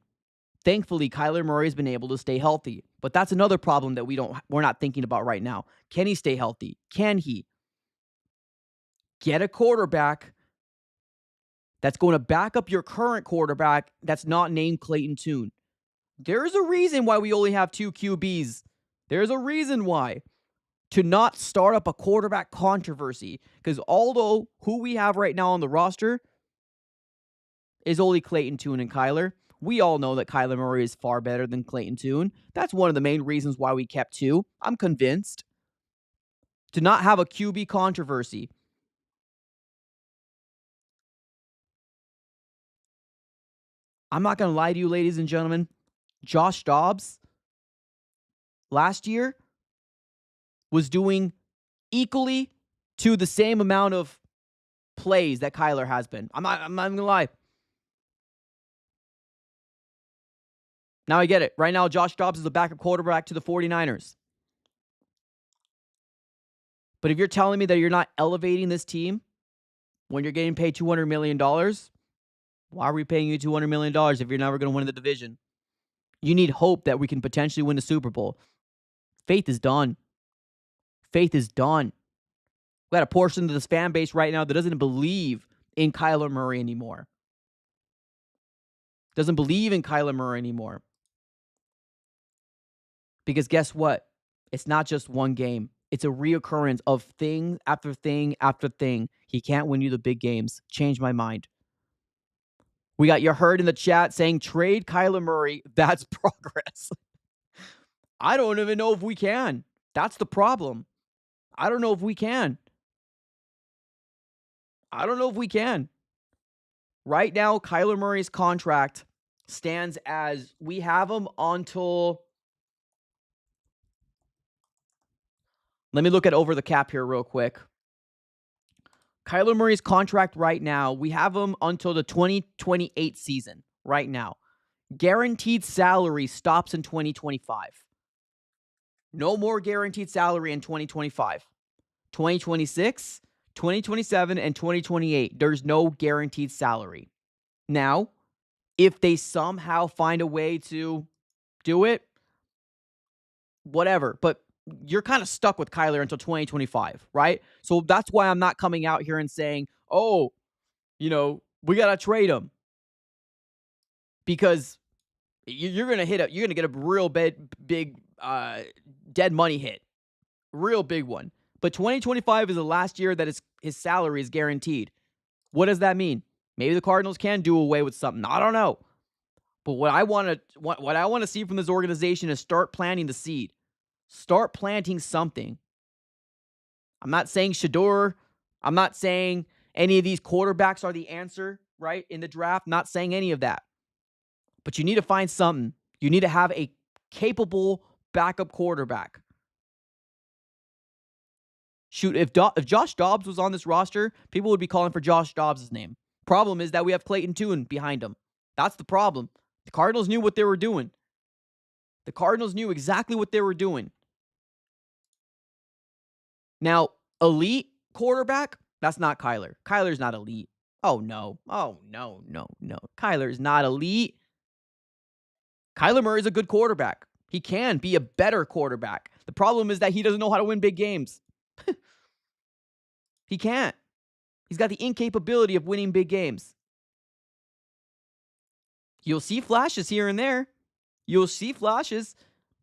Thankfully, Kyler Murray has been able to stay healthy. But that's another problem that we're not thinking about right now. Can he stay healthy? Can he get a quarterback that's going to back up your current quarterback that's not named Clayton Tune? There's a reason why we only have 2 QBs. There's a reason why. To not start up a quarterback controversy. Because although who we have right now on the roster is only Clayton Tune and Kyler, we all know that Kyler Murray is far better than Clayton Tune. That's one of the main reasons why we kept 2. I'm convinced. To not have a QB controversy. I'm not going to lie to you, ladies and gentlemen. Josh Dobbs last year was doing equally to the same amount of plays that Kyler has been. I'm not going to lie. Now I get it. Right now, Josh Dobbs is the backup quarterback to the 49ers. But if you're telling me that you're not elevating this team when you're getting paid $200 million, why are we paying you $200 million if you're never going to win the division? You need hope that we can potentially win the Super Bowl. Faith is done. Faith is done. We got a portion of this fan base right now that doesn't believe in Kyler Murray anymore. Doesn't believe in Kyler Murray anymore. Because guess what? It's not just one game. It's a reoccurrence of thing after thing after thing. He can't win you the big games. Change my mind. We got your herd in the chat saying, trade Kyler Murray. That's progress. I don't even know if we can. That's the problem. I don't know if we can. Right now, Kyler Murray's contract stands as we have him until... Let me look at over the cap here real quick. Kyler Murray's contract right now, we have him until the 2028 season right now. Guaranteed salary stops in 2025. No more guaranteed salary in 2025. 2026, 2027, and 2028, there's no guaranteed salary. Now, if they somehow find a way to do it, whatever. But you're kind of stuck with Kyler until 2025, right? So that's why I'm not coming out here and saying, oh, we got to trade him. Because you're going to get a real big dead money hit. Real big one. But 2025 is the last year that his salary is guaranteed. What does that mean? Maybe the Cardinals can do away with something. I don't know. But what I want to see from this organization is start planting the seed. Start planting something. I'm not saying Shador. I'm not saying any of these quarterbacks are the answer, right, in the draft. Not saying any of that. But you need to find something. You need to have a capable backup quarterback. Shoot, if Josh Dobbs was on this roster, people would be calling for Josh Dobbs' name. Problem is that we have Clayton Tune behind him. That's the problem. The Cardinals knew what they were doing. The Cardinals knew exactly what they were doing. Now, elite quarterback, that's not Kyler. Kyler's not elite. Oh, no. Oh, no. Kyler's not elite. Kyler Murray's a good quarterback. He can be a better quarterback. The problem is that he doesn't know how to win big games. He can't. He's got the incapability of winning big games. You'll see flashes here and there. You'll see flashes,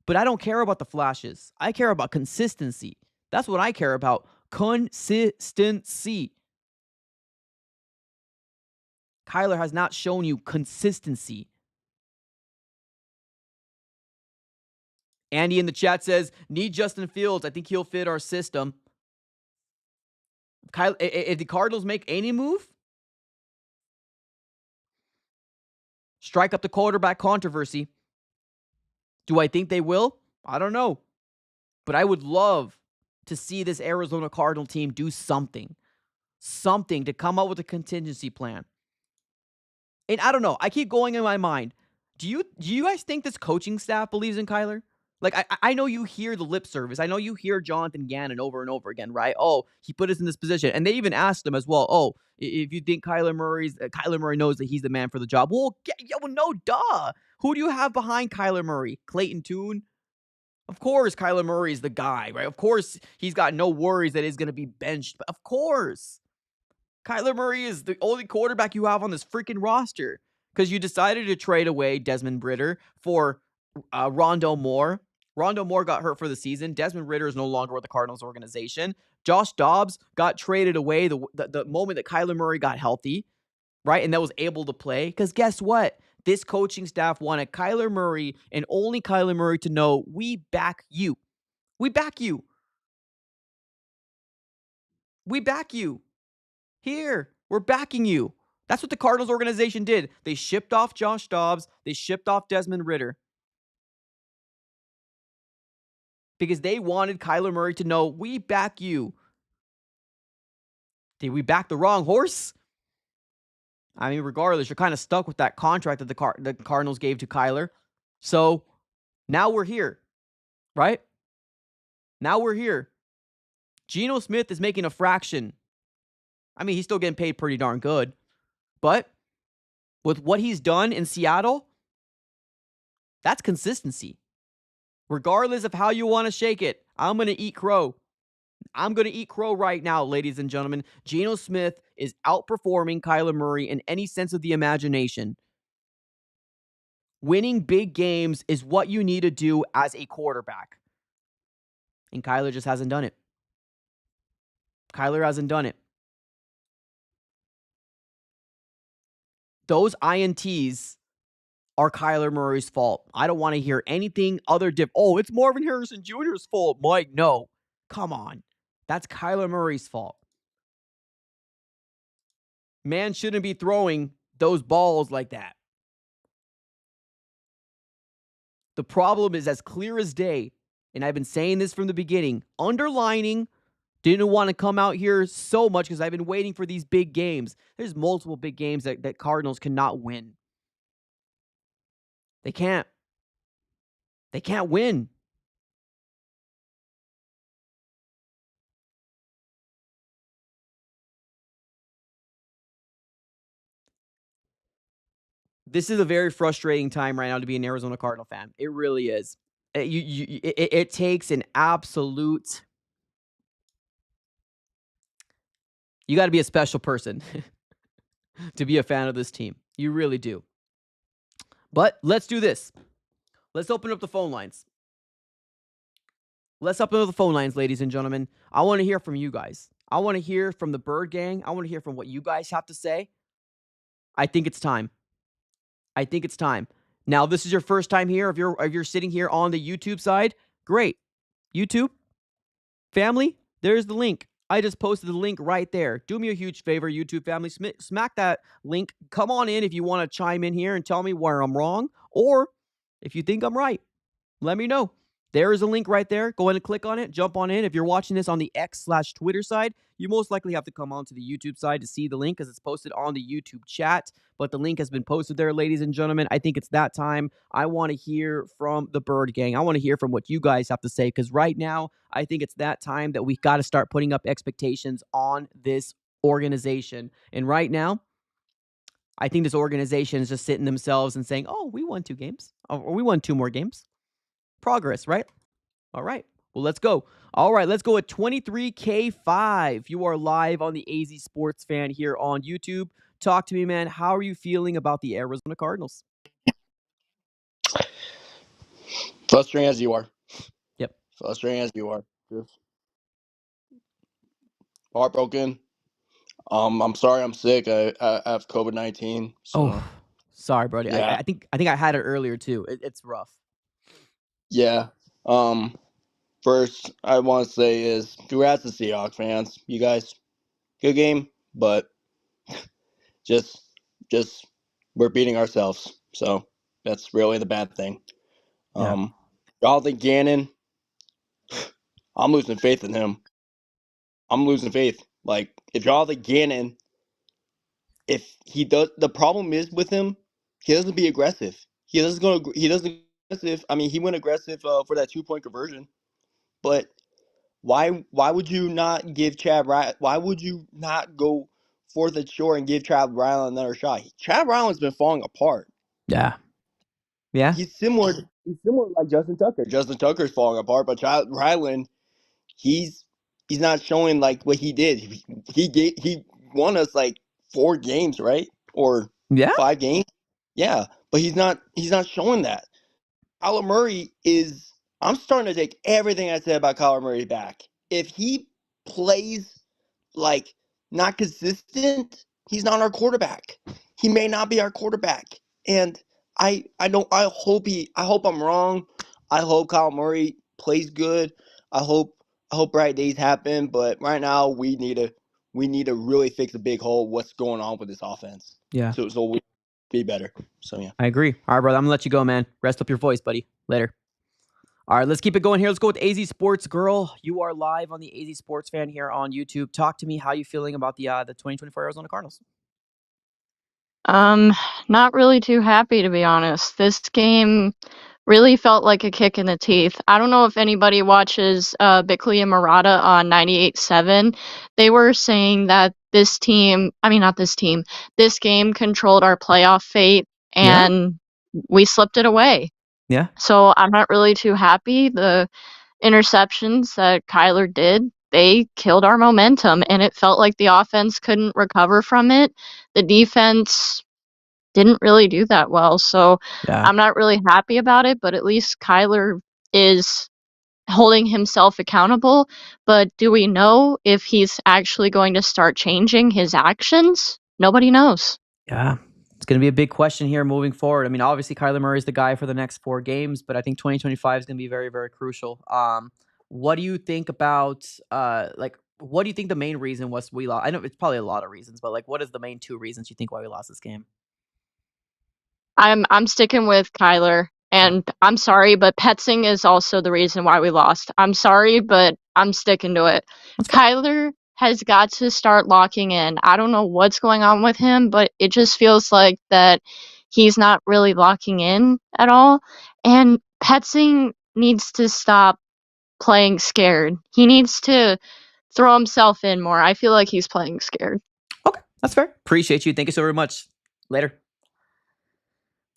but I don't care about the flashes. I care about consistency. That's what I care about. Consistency. Kyler has not shown you consistency. Andy in the chat says, need Justin Fields. I think he'll fit our system. If the Cardinals make any move, strike up the quarterback controversy. Do I think they will? I don't know. But I would love to see this Arizona Cardinal team do something. Something to come up with a contingency plan. And I don't know. I keep going in my mind. Do you guys think this coaching staff believes in Kyler? Like, I know you hear the lip service. I know you hear Jonathan Gannon over and over again, right? Oh, he put us in this position. And they even asked him as well, oh, if you think Kyler Murray knows that he's the man for the job. Well, no, duh. Who do you have behind Kyler Murray? Clayton Tune? Of course, Kyler Murray is the guy, right? Of course, he's got no worries that he's going to be benched. But of course, Kyler Murray is the only quarterback you have on this freaking roster because you decided to trade away Desmond Ridder for Rondale Moore. Rondale Moore got hurt for the season. Desmond Ridder is no longer with the Cardinals organization. Josh Dobbs got traded away the moment that Kyler Murray got healthy, right? And that was able to play. Because guess what? This coaching staff wanted Kyler Murray and only Kyler Murray to know, we back you. We back you. We back you. Here, we're backing you. That's what the Cardinals organization did. They shipped off Josh Dobbs. They shipped off Desmond Ridder. Because they wanted Kyler Murray to know, we back you. Did we back the wrong horse? I mean, regardless, you're kind of stuck with that contract that the Cardinals gave to Kyler. So now we're here, right? Now we're here. Geno Smith is making a fraction. I mean, he's still getting paid pretty darn good. But with what he's done in Seattle, that's consistency. Regardless of how you want to shake it, I'm going to eat crow. I'm going to eat crow right now, ladies and gentlemen. Geno Smith is outperforming Kyler Murray in any sense of the imagination. Winning big games is what you need to do as a quarterback. And Kyler just hasn't done it. Kyler hasn't done it. Those INTs are Kyler Murray's fault. I don't want to hear anything other oh, it's Marvin Harrison Jr.'s fault. Mike, no. Come on. That's Kyler Murray's fault. Man shouldn't be throwing those balls like that. The problem is as clear as day, and I've been saying this from the beginning, underlining, didn't want to come out here so much because I've been waiting for these big games. There's multiple big games that Cardinals cannot win. They can't. They can't win. This is a very frustrating time right now to be an Arizona Cardinal fan. It really is. It takes an absolute. You got to be a special person to be a fan of this team. You really do. But let's do this. Let's open up the phone lines. Let's open up the phone lines, ladies and gentlemen. I want to hear from you guys. I want to hear from the Bird Gang. I want to hear from what you guys have to say. I think it's time. I think it's time. Now, this is your first time here. If you're sitting here on the YouTube side, great. YouTube family, there's the link. I just posted the link right there. Do me a huge favor, YouTube family. Smack that link. Come on in if you want to chime in here and tell me where I'm wrong, or if you think I'm right, let me know. There is a link right there. Go ahead and click on it. Jump on in. If you're watching this on the X/Twitter side, you most likely have to come onto the YouTube side to see the link because it's posted on the YouTube chat. But the link has been posted there, ladies and gentlemen. I think it's that time. I want to hear from the Bird Gang. I want to hear from what you guys have to say because right now, I think it's that time that we got to start putting up expectations on this organization. And right now, I think this organization is just sitting themselves and saying, oh, we won 2 games. Or we won 2 more games. Progress, right? All right. Well, let's go. All right, let's go at 23K5. You are live on the AZ Sports Fan here on YouTube. Talk to me, man. How are you feeling about the Arizona Cardinals? Frustrating as you are. Yep. Frustrating as you are. Just heartbroken. I'm sorry I'm sick. I have COVID-19. So Oh, sorry, buddy. yeah. I think I had it earlier too. It's rough. Yeah. First I want to say is congrats to Seahawks fans. You guys, good game, but just we're beating ourselves. So that's really the bad thing. Yeah. Y'all think Gannon, I'm losing faith in him. I'm losing faith. Like if y'all think Gannon, if he does, the problem is with him, he doesn't be aggressive. He doesn't aggressive. I mean, he went aggressive for that 2-point conversion, but why would you not give Chad Ryland? Why would you not go for the shore and give Chad Ryland another shot? Chad Ryland's been falling apart. Yeah. Yeah. He's similar. He's similar like Justin Tucker. Justin Tucker's falling apart, but Chad Ryland, he's not showing like what he did. He won us like 4 games, right? Or Yeah. 5 games. Yeah, but he's not showing that. Kyler Murray is. I'm starting to take everything I said about Kyler Murray back. If he plays like not consistent, he's not our quarterback. He may not be our quarterback. And I hope I'm wrong. I hope Kyler Murray plays good. I hope bright days happen, but right now we need to really fix a big hole what's going on with this offense. Yeah. So we be better. So yeah. I agree. All right, brother. I'm gonna let you go, man. Rest up your voice, buddy. Later. All right, let's keep it going here. Let's go with AZ Sports Girl. You are live on the AZ Sports Fan here on YouTube. Talk to me. How you feeling about the 2024 Arizona Cardinals? Not really too happy, to be honest. This game really felt like a kick in the teeth. I don't know if anybody watches Bickley and Murata on 98.7. They were saying that this game controlled our playoff fate, and we slipped it away. Yeah. So I'm not really too happy. The interceptions that Kyler did, they killed our momentum, and it felt like the offense couldn't recover from it. The defense didn't really do that well, so Yeah. I'm not really happy about it, but at least Kyler is holding himself accountable. But do we know if he's actually going to start changing his actions? Nobody knows. Yeah. It's going to be a big question here moving forward. I mean, obviously, Kyler Murray is the guy for the next 4 games, but I think 2025 is going to be very, very crucial. What do you think about, what do you think the main reason was we lost? I know it's probably a lot of reasons, but what is the main 2 reasons you think why we lost this game? I'm sticking with Kyler, and I'm sorry, but Petzing is also the reason why we lost. I'm sorry, but I'm sticking to it. Kyler has got to start locking in. I don't know what's going on with him, but it just feels like that he's not really locking in at all. And Petzing needs to stop playing scared. He needs to throw himself in more. I feel like he's playing scared. Okay, that's fair. Appreciate you. Thank you so very much. Later.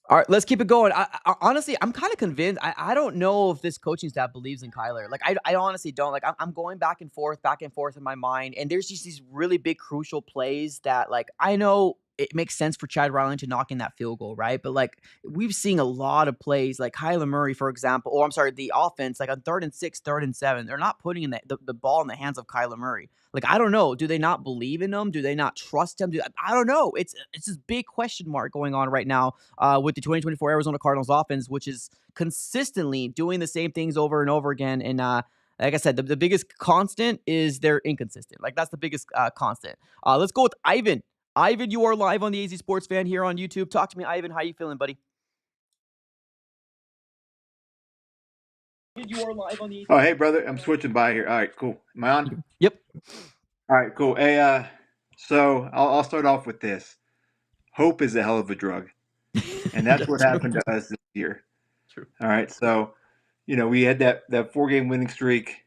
All right, let's keep it going. Honestly, I'm kind of convinced. I don't know if this coaching staff believes in Kyler. Like, I honestly don't. Like, I'm going back and forth in my mind. And there's just these really big, crucial plays that, like, I know it makes sense for Chad Ryland to knock in that field goal, right? But, like, we've seen a lot of plays, like Kyler Murray, for example, or I'm sorry, the offense, like on 3rd and 6, 3rd and 7, they're not putting in the ball in the hands of Kyler Murray. Like, I don't know. Do they not believe in him? Do they not trust him? I don't know. It's this big question mark going on right now with the 2024 Arizona Cardinals offense, which is consistently doing the same things over and over again. And like I said, the biggest constant is they're inconsistent. Like, that's the biggest constant. Let's go with Ivan. Ivan, you are live on the AZ Sports Fan here on YouTube. Talk to me, Ivan. How you feeling, buddy? You are live on the AZ. Oh, hey, brother. I'm switching by here. All right, cool. Am I on? Yep. All right, cool. Hey, so I'll start off with this. Hope is a hell of a drug, and that's what happened to us this year. True. All right, so we had that 4-game winning streak.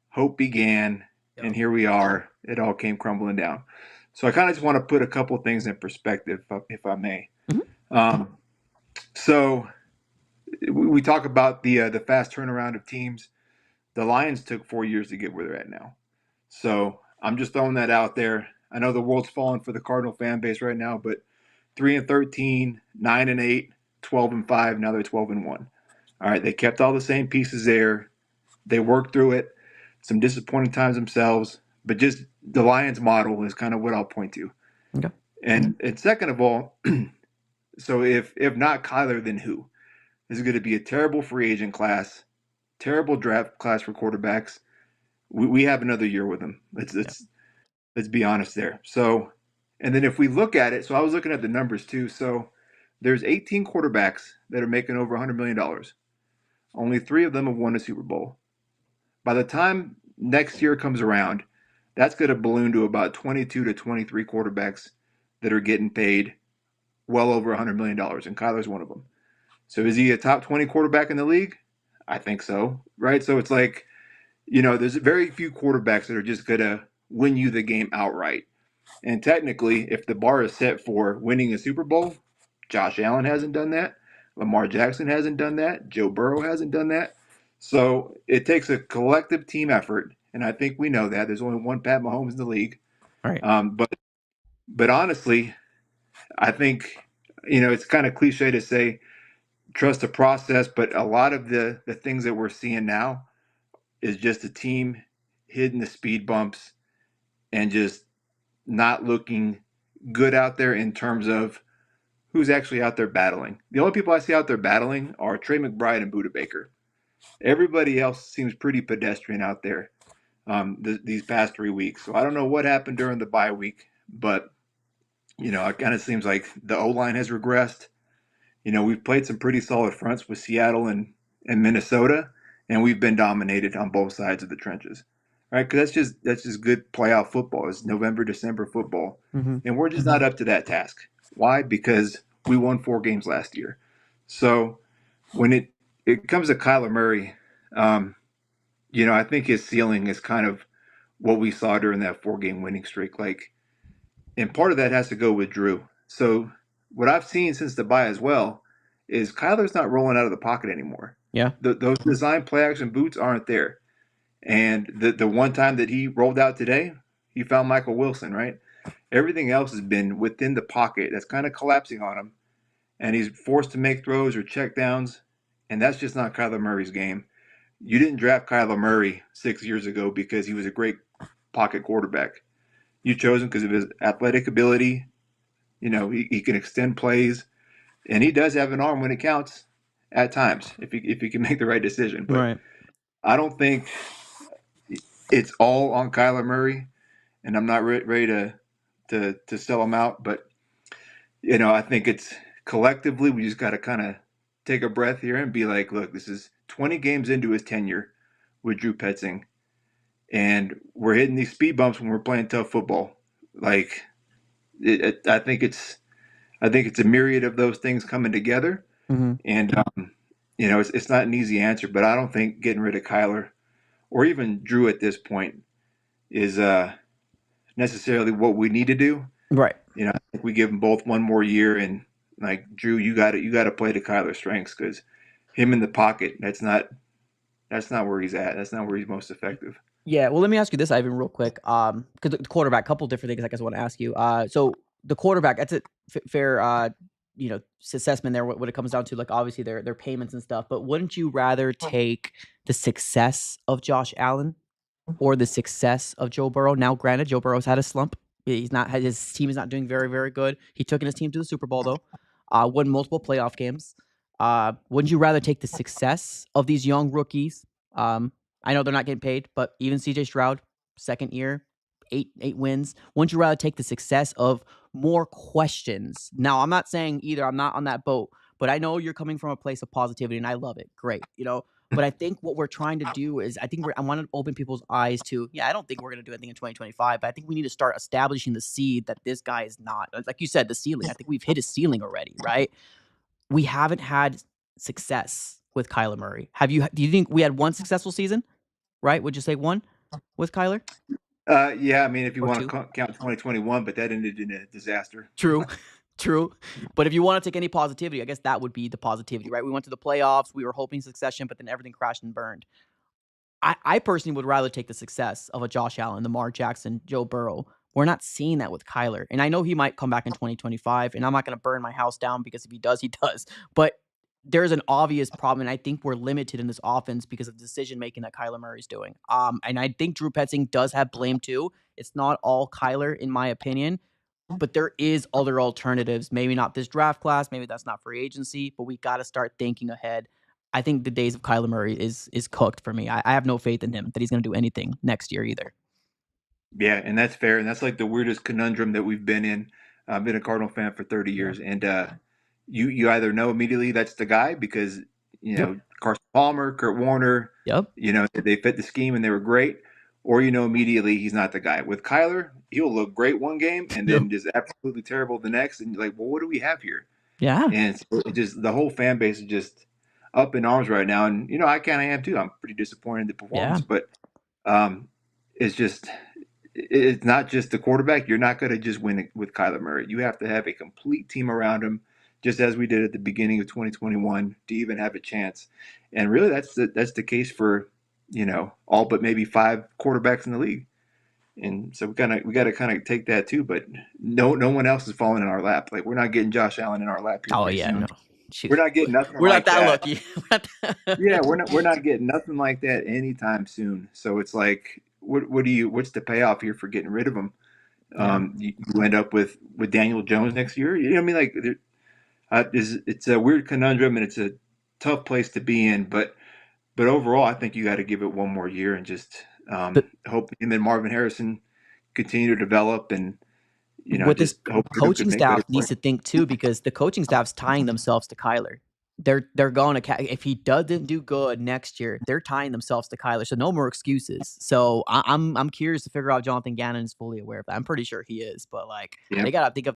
Hope began, and here we are. It all came crumbling down. So I kind of just want to put a couple things in perspective, if I may. So we talk about the fast turnaround of teams. The Lions took 4 years to get where they're at now. So I'm just throwing that out there. I know the world's falling for the Cardinal fan base right now, but 3-13, 9-8, 12-5. Now they're 12-1. All right, they kept all the same pieces there. They worked through it. Some disappointing times themselves, but just the Lions model is kind of what I'll point to. Okay. And second of all, so if not Kyler, then who? This is going to be a terrible free agent class, terrible draft class for quarterbacks. We have another year with him. Let's be honest there. So, and then if we look at it, so I was looking at the numbers too. So there's 18 quarterbacks that are making over $100 million. Only 3 of them have won a Super Bowl. By the time next year comes around, that's going to balloon to about 22 to 23 quarterbacks that are getting paid well over $100 million, and Kyler's one of them. So is he a top 20 quarterback in the league? I think so, right? So it's like, there's very few quarterbacks that are just going to win you the game outright. And technically, if the bar is set for winning a Super Bowl, Josh Allen hasn't done that. Lamar Jackson hasn't done that. Joe Burrow hasn't done that. So it takes a collective team effort, and I think we know that. There's only one Pat Mahomes in the league. All right. But honestly, I think, it's kind of cliche to say trust the process, but a lot of the things that we're seeing now is just a team hitting the speed bumps and just not looking good out there in terms of who's actually out there battling. The only people I see out there battling are Trey McBride and Budda Baker. Everybody else seems pretty pedestrian out there these past 3 weeks. So I don't know what happened during the bye week, but it kind of seems like the O-line has regressed. We've played some pretty solid fronts with Seattle and Minnesota, and we've been dominated on both sides of the trenches, right? Because that's just good playoff football. It's November, December football, and we're just not up to that task. Why? Because we won 4 games last year. So when it comes to Kyler Murray, I think his ceiling is kind of what we saw during that 4-game winning streak. And part of that has to go with Drew. So what I've seen since the bye as well is Kyler's not rolling out of the pocket anymore. Yeah. Those design play action boots aren't there. And the one time that he rolled out today, he found Michael Wilson, right? Everything else has been within the pocket. That's kind of collapsing on him. And he's forced to make throws or check downs. And that's just not Kyler Murray's game. You didn't draft Kyler Murray 6 years ago because he was a great pocket quarterback. You chose him because of his athletic ability. He can extend plays, and he does have an arm when it counts at times if he can make the right decision. But Right. I don't think it's all on Kyler Murray, and I'm not ready to sell him out. But I think it's collectively we just got to kind of take a breath here and be like, look, this is 20 games into his tenure with Drew Petzing, and we're hitting these speed bumps when we're playing tough football. I think it's a myriad of those things coming together, and it's not an easy answer. But I don't think getting rid of Kyler or even Drew at this point is necessarily what we need to do. Right. I think we give them both one more year, and like Drew, you got to play to Kyler's strengths because him in the pocket, that's not where he's at. That's not where he's most effective. Yeah, well, let me ask you this, Ivan, real quick. Because the quarterback, couple different things I guess I want to ask you. So the quarterback, that's a fair, assessment there. What it comes down to, like obviously their payments and stuff. But wouldn't you rather take the success of Josh Allen or the success of Joe Burrow? Now, granted, Joe Burrow's had a slump. His team is not doing very, very good. He took his team to the Super Bowl though. Won multiple playoff games. Wouldn't you rather take the success of these young rookies? I know they're not getting paid, but even CJ Stroud, second year, eight wins. Wouldn't you rather take the success of more questions? Now, I'm not saying either. I'm not on that boat, but I know you're coming from a place of positivity, and I love it. Great, But I think what we're trying to do is, I want to open people's eyes to, I don't think we're going to do anything in 2025, but I think we need to start establishing the seed that this guy is not, like you said, the ceiling. I think we've hit his ceiling already, right? We haven't had success with Kyler Murray. Do you think we had one successful season, right? Would you say one with Kyler? Yeah, I mean, if you Or want two? to count 2021, but that ended in a disaster. True. True. But if you want to take any positivity, I guess that would be the positivity, right? We went to the playoffs. We were hoping succession, but then everything crashed and burned. I personally would rather take the success of a Josh Allen, Lamar Jackson, Joe Burrow. We're not seeing that with Kyler. And I know he might come back in 2025, and I'm not going to burn my house down because if he does, he does. But there's an obvious problem, and I think we're limited in this offense because of decision-making that Kyler Murray's doing. And I think Drew Petzing does have blame too. It's not all Kyler, in my opinion, but there is other alternatives. Maybe not this draft class, maybe that's not free agency, but we got to start thinking ahead. I think the days of Kyler Murray is cooked for me. I have no faith in him that he's going to do anything next year either. Yeah, and that's fair, and that's like the weirdest conundrum that we've been in. I've been a Cardinal fan for 30 years, and you either know immediately that's the guy because Yep. Carson Palmer, Kurt Warner, Yep. they fit the scheme and they were great, or immediately he's not the guy. With Kyler, he'll look great one game and Yep. then just absolutely terrible the next, and you're like, well, what do we have here? Yeah. And so it just the whole fan base is just up in arms right now, and I kind of am too. I'm pretty disappointed in the performance, Yeah. but it's just. It's not just the quarterback. You're not going to just win it with Kyler Murray. You have to have a complete team around him, just as we did at the beginning of 2021, to even have a chance. And really, that's the case for all but maybe 5 quarterbacks in the league. And so we got to kind of take that too. But no one else is falling in our lap. Like we're not getting Josh Allen in our lap here Oh pretty yeah, soon. no. Shoot. We're not getting nothing We're like not that that. lucky. Yeah, we're not getting nothing like that anytime soon. So it's like, what's the payoff here for getting rid of him? Yeah. You end up with Daniel Jones next year. You know what I mean? Like, it's a weird conundrum and it's a tough place to be in. But overall, I think you got to give it one more year and just But hope him and Marvin Harrison continue to develop and what this just hope they could coaching make better staff needs plays. to think too, because the coaching staff's tying themselves to Kyler. They're going to if he doesn't do good next year, they're tying themselves to Kyler. So no more excuses. So I'm curious to figure out if Jonathan Gannon is fully aware of that. I'm pretty sure he is, but like Yeah. they got to think of